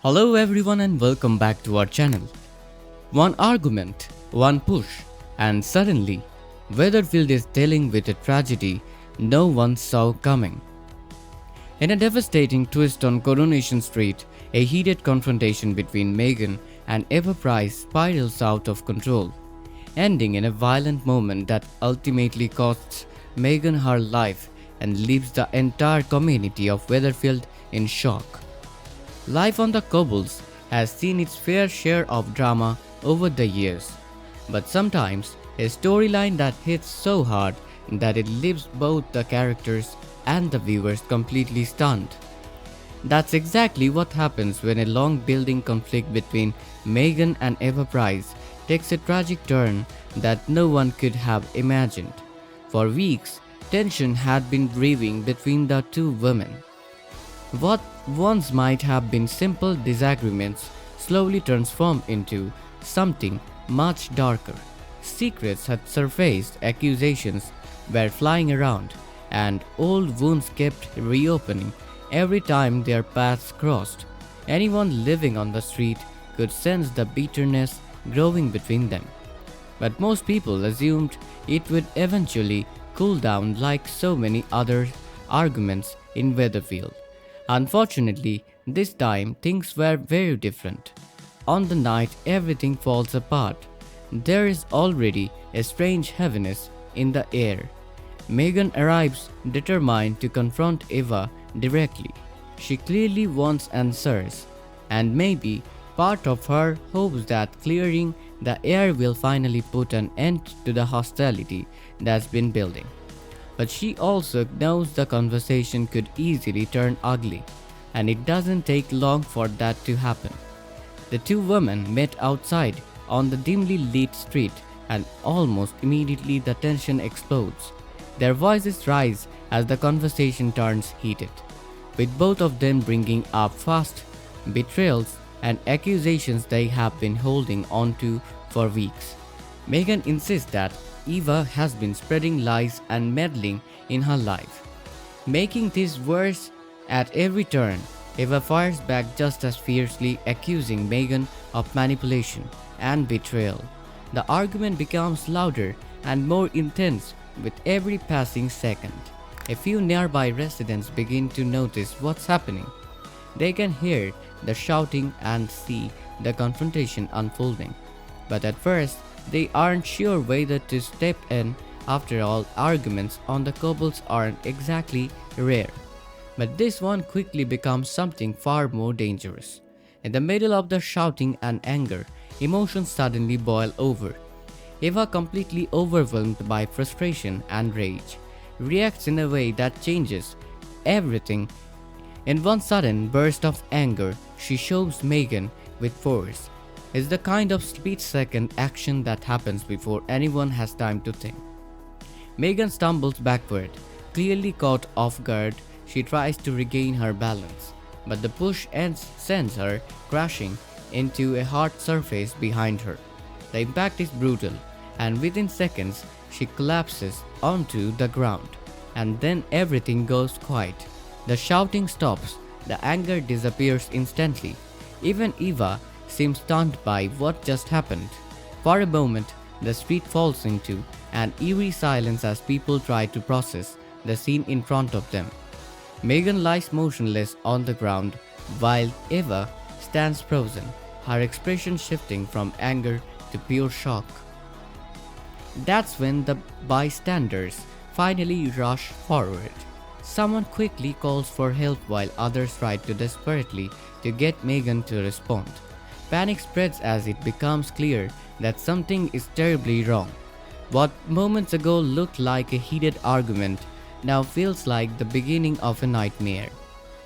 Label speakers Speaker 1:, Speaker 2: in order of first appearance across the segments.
Speaker 1: Hello everyone and welcome back to our channel. One argument, one push, and suddenly, Weatherfield is dealing with a tragedy no one saw coming. In a devastating twist on Coronation Street, a heated confrontation between Megan and Everprice spirals out of control, ending in a violent moment that ultimately costs Megan her life and leaves the entire community of Weatherfield in shock. Life on the Cobbles has seen its fair share of drama over the years, but sometimes a storyline that hits so hard that it leaves both the characters and the viewers completely stunned. That's exactly what happens when a long building conflict between Megan and Eva Price takes a tragic turn that no one could have imagined. For weeks, tension had been brewing between the two women. What once might have been simple disagreements slowly transformed into something much darker. Secrets had surfaced, accusations were flying around, and old wounds kept reopening every time their paths crossed. Anyone living on the street could sense the bitterness growing between them. But most people assumed it would eventually cool down like so many other arguments in Weatherfield. Unfortunately, this time things were very different. On the night everything falls apart, there is already a strange heaviness in the air. Megan arrives determined to confront Eva directly. She clearly wants answers, and maybe part of her hopes that clearing the air will finally put an end to the hostility that's been building. But she also knows the conversation could easily turn ugly, and it doesn't take long for that to happen. The two women met outside on the dimly lit street, and almost immediately the tension explodes. Their voices rise as the conversation turns heated, with both of them bringing up past betrayals and accusations they have been holding on to for weeks. Megan insists that Eva has been spreading lies and meddling in her life, making this worse at every turn. Eva fires back just as fiercely, accusing Megan of manipulation and betrayal. The argument becomes louder and more intense with every passing second. A few nearby residents begin to notice what's happening. They can hear the shouting and see the confrontation unfolding, but at first they aren't sure whether to step in. After all, arguments on the Cobbles aren't exactly rare. But this one quickly becomes something far more dangerous. In the middle of the shouting and anger, emotions suddenly boil over. Eva, completely overwhelmed by frustration and rage, reacts in a way that changes everything. In one sudden burst of anger, she shoves Megan with force. It's the kind of split-second action that happens before anyone has time to think. Megan stumbles backward, clearly caught off guard. She tries to regain her balance, but the push sends her crashing into a hard surface behind her. The impact is brutal, and within seconds she collapses onto the ground. And then everything goes quiet. The shouting stops, the anger disappears instantly. Even Eva seems stunned by what just happened. For a moment, the street falls into an eerie silence as people try to process the scene in front of them. Megan lies motionless on the ground while Eva stands frozen, her expression shifting from anger to pure shock. That's when the bystanders finally rush forward. Someone quickly calls for help while others try to desperately to get Megan to respond. Panic spreads as it becomes clear that something is terribly wrong. What moments ago looked like a heated argument now feels like the beginning of a nightmare.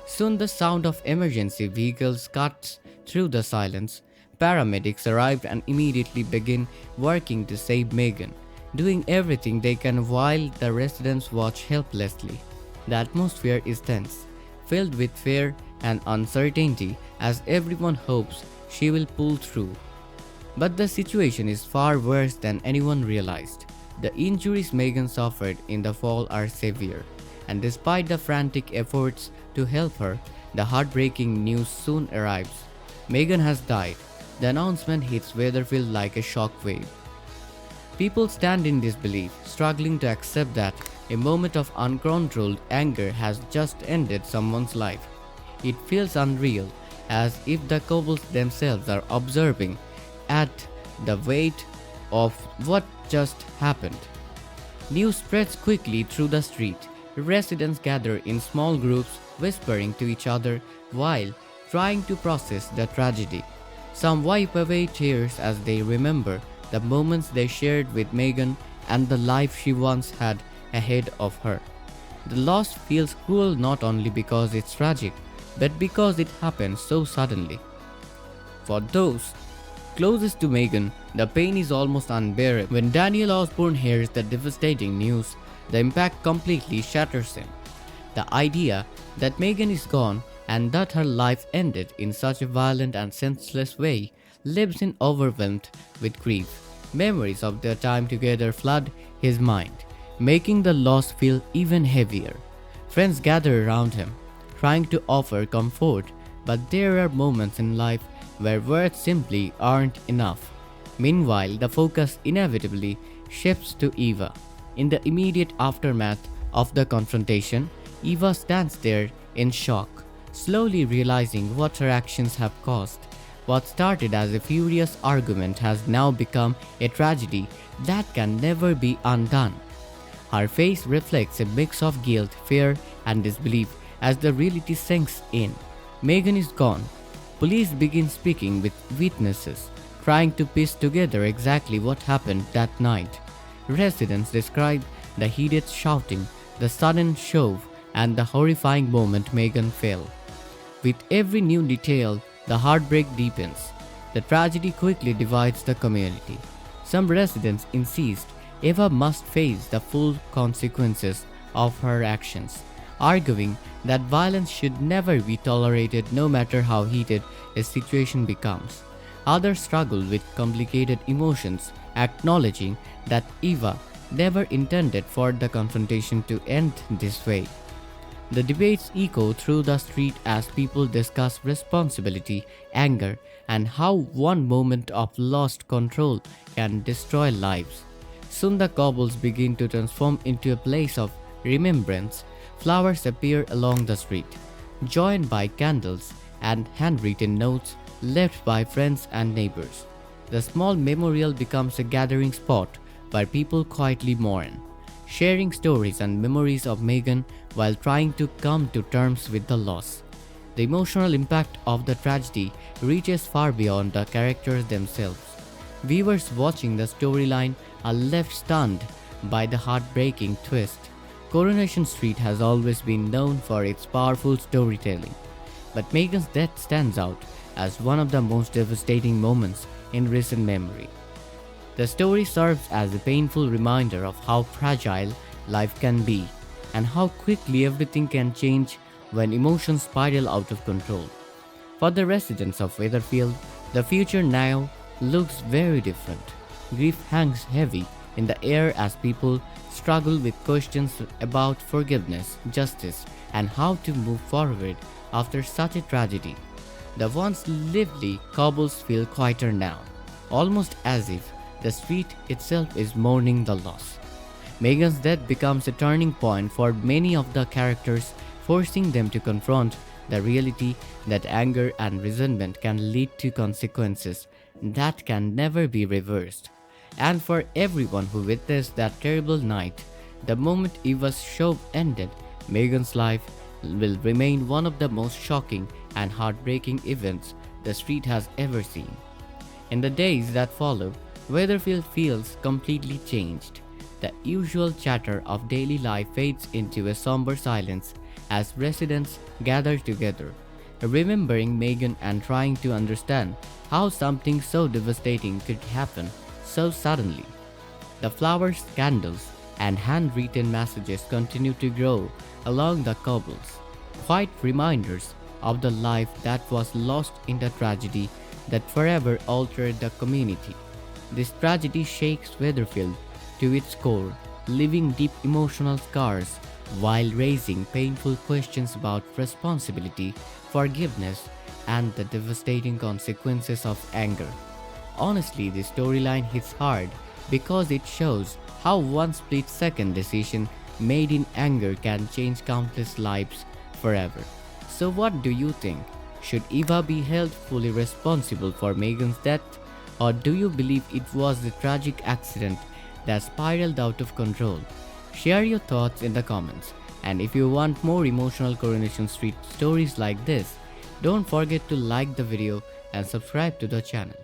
Speaker 1: Soon the sound of emergency vehicles cuts through the silence. Paramedics arrive and immediately begin working to save Megan, doing everything they can while the residents watch helplessly. The atmosphere is tense, filled with fear and uncertainty as everyone hopes she will pull through. But the situation is far worse than anyone realized. The injuries Megan suffered in the fall are severe, and despite the frantic efforts to help her, the heartbreaking news soon arrives. Megan has died. The announcement hits Weatherfield like a shockwave. People stand in disbelief, struggling to accept that a moment of uncontrolled anger has just ended someone's life. It feels unreal, as if the Cobbles themselves are observing at the weight of what just happened. News spreads quickly through the street. Residents gather in small groups, whispering to each other while trying to process the tragedy. Some wipe away tears as they remember the moments they shared with Megan and the life she once had ahead of her. The loss feels cruel not only because it's tragic, but because it happened so suddenly. For those closest to Megan, the pain is almost unbearable. When Daniel Osborne hears the devastating news, the impact completely shatters him. The idea that Megan is gone and that her life ended in such a violent and senseless way leaves him overwhelmed with grief. Memories of their time together flood his mind, making the loss feel even heavier. Friends gather around him, trying to offer comfort, but there are moments in life where words simply aren't enough. Meanwhile, the focus inevitably shifts to Eva. In the immediate aftermath of the confrontation, Eva stands there in shock, slowly realizing what her actions have caused. What started as a furious argument has now become a tragedy that can never be undone. Her face reflects a mix of guilt, fear, and disbelief as the reality sinks in. Megan is gone. Police begin speaking with witnesses, trying to piece together exactly what happened that night. Residents describe the heated shouting, the sudden shove, and the horrifying moment Megan fell. With every new detail, the heartbreak deepens. The tragedy quickly divides the community. Some residents insist Eva must face the full consequences of her actions, arguing that violence should never be tolerated no matter how heated a situation becomes. Others struggle with complicated emotions, acknowledging that Eva never intended for the confrontation to end this way. The debates echo through the street as people discuss responsibility, anger, and how one moment of lost control can destroy lives. Soon the cobbles begin to transform into a place of remembrance. Flowers appear along the street, joined by candles and handwritten notes left by friends and neighbors. The small memorial becomes a gathering spot where people quietly mourn, sharing stories and memories of Megan while trying to come to terms with the loss. The emotional impact of the tragedy reaches far beyond the characters themselves. Viewers watching the storyline are left stunned by the heartbreaking twist. Coronation Street has always been known for its powerful storytelling, but Megan's death stands out as one of the most devastating moments in recent memory. The story serves as a painful reminder of how fragile life can be and how quickly everything can change when emotions spiral out of control. For the residents of Weatherfield, the future now looks very different. Grief hangs heavy in the air as people struggle with questions about forgiveness, justice, and how to move forward after such a tragedy. The once lively cobbles feel quieter now, almost as if the street itself is mourning the loss. Megan's death becomes a turning point for many of the characters, forcing them to confront the reality that anger and resentment can lead to consequences that can never be reversed. And for everyone who witnessed that terrible night, the moment Eva's show ended, Megan's life will remain one of the most shocking and heartbreaking events the street has ever seen. In the days that follow, Weatherfield feels completely changed. The usual chatter of daily life fades into a somber silence as residents gather together, remembering Megan and trying to understand how something so devastating could happen so suddenly. The flowers, candles, and handwritten messages continue to grow along the cobbles, quiet reminders of the life that was lost in the tragedy that forever altered the community. This tragedy shakes Weatherfield to its core, leaving deep emotional scars while raising painful questions about responsibility, forgiveness, and the devastating consequences of anger. Honestly, the storyline hits hard because it shows how one split-second decision made in anger can change countless lives forever. So what do you think? Should Eva be held fully responsible for Megan's death? Or do you believe it was the tragic accident that spiraled out of control? Share your thoughts in the comments. And if you want more emotional Coronation Street stories like this, don't forget to like the video and subscribe to the channel.